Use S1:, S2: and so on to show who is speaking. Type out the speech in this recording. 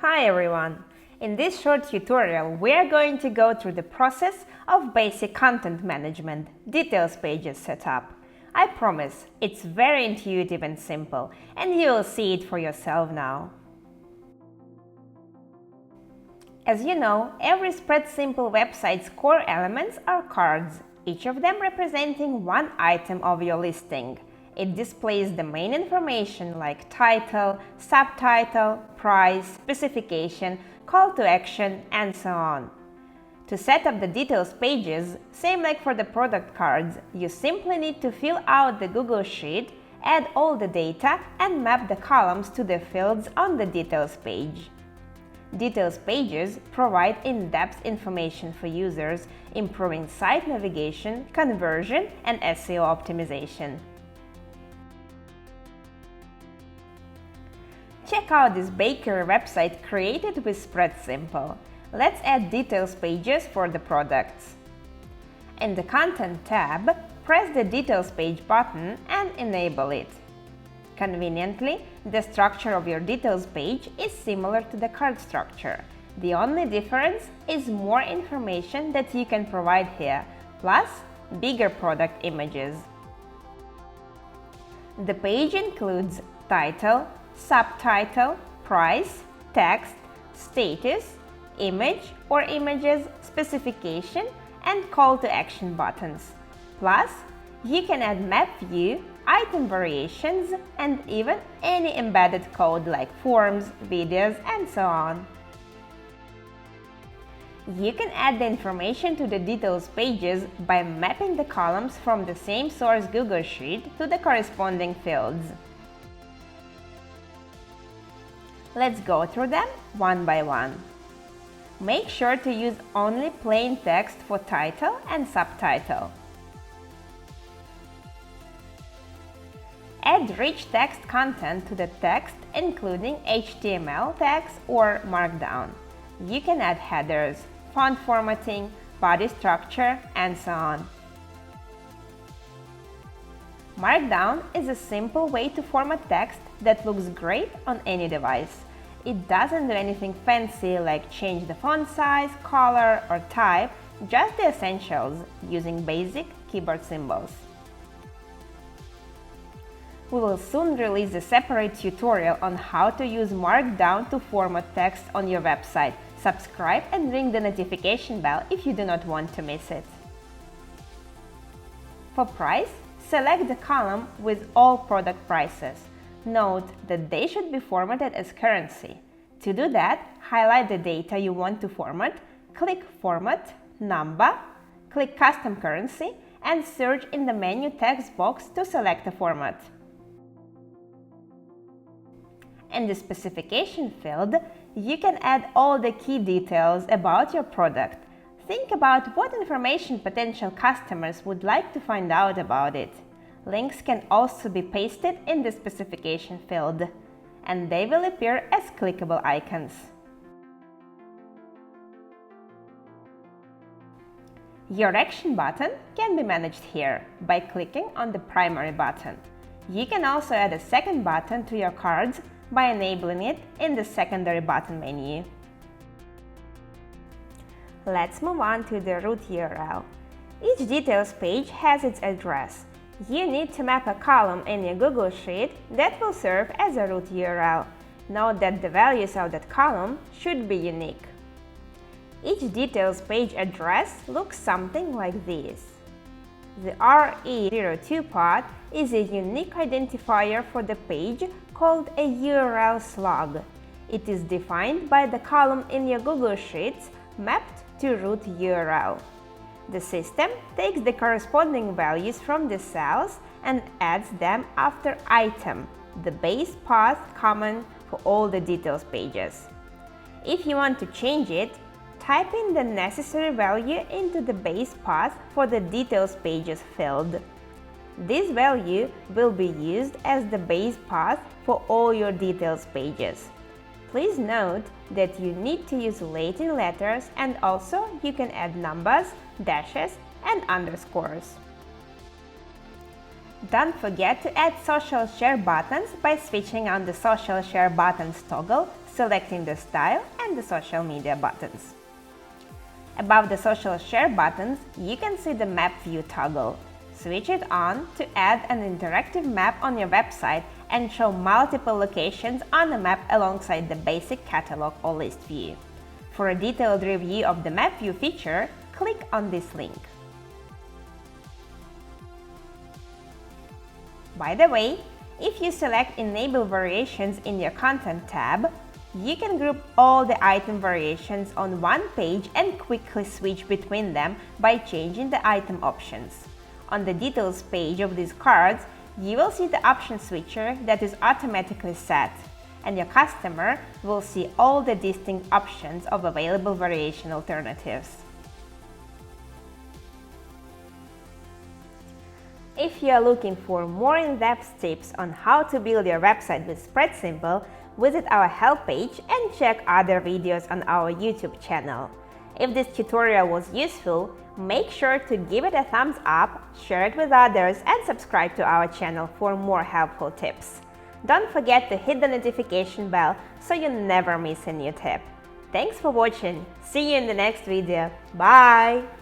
S1: Hi everyone! In this short tutorial, we are going to go through the process of basic content management, details pages setup. I promise, it's very intuitive and simple, and you will see it for yourself now. As you know, every SpreadSimple website's core elements are cards, each of them representing one item of your listing. It displays the main information like title, subtitle, price, specification, call to action, and so on. To set up the details pages, same like for the product cards, you simply need to fill out the Google Sheet, add all the data, and map the columns to the fields on the details page. Details pages provide in-depth information for users, improving site navigation, conversion, and SEO optimization. Check out this bakery website created with SpreadSimple. Let's add details pages for the products. In the Content tab, press the Details page button and enable it. Conveniently, the structure of your details page is similar to the card structure. The only difference is more information that you can provide here, plus bigger product images. The page includes title, subtitle, price, text, status, image or images, specification, and call to action buttons. Plus, you can add map view, item variations, and even any embedded code like forms, videos, and so on. You can add the information to the details pages by mapping the columns from the same source Google Sheet to the corresponding fields. Let's go through them one by one. Make sure to use only plain text for title and subtitle. Add rich text content to the text, including HTML tags or Markdown. You can add headers, font formatting, body structure, and so on. Markdown is a simple way to format text that looks great on any device. It doesn't do anything fancy like change the font size, color, or type, just the essentials using basic keyboard symbols. We will soon release a separate tutorial on how to use Markdown to format text on your website. Subscribe and ring the notification bell if you do not want to miss it. For price, select the column with all product prices. Note that they should be formatted as currency. To do that, highlight the data you want to format, click Format, Number, click Custom Currency, and search in the menu text box to select a format. In the specification field, you can add all the key details about your product. Think about what information potential customers would like to find out about it. Links can also be pasted in the specification field, and they will appear as clickable icons. Your action button can be managed here by clicking on the primary button. You can also add a second button to your cards by enabling it in the secondary button menu. Let's move on to the root URL. Each details page has its address. You need to map a column in your Google Sheet that will serve as a root URL. Note that the values of that column should be unique. Each details page address looks something like this. The RE02 pod is a unique identifier for the page called a URL slug. It is defined by the column in your Google Sheets mapped to root URL. The system takes the corresponding values from the cells and adds them after item, the base path common for all the details pages. If you want to change it, type in the necessary value into the base path for the details pages field. This value will be used as the base path for all your details pages. Please note that you need to use Latin letters, and also you can add numbers, dashes, and underscores. Don't forget to add social share buttons by switching on the social share buttons toggle selecting the style and the social media buttons. Above the social share buttons, you can see the map view toggle. Switch it on to add an interactive map on your website and show multiple locations on the map alongside the basic catalog or list view. For a detailed review of the map view feature, click on this link. By the way, if you select Enable Variations in your Content tab, you can group all the item variations on one page and quickly switch between them by changing the item options. On the Details page of these cards, you will see the option switcher that is automatically set, and your customer will see all the distinct options of available variation alternatives. If you are looking for more in-depth tips on how to build your website with SpreadSimple, visit our help page and check other videos on our YouTube channel. If this tutorial was useful, make sure to give it a thumbs up, share it with others, and subscribe to our channel for more helpful tips. Don't forget to hit the notification bell so you never miss a new tip. Thanks for watching. See you in the next video. Bye!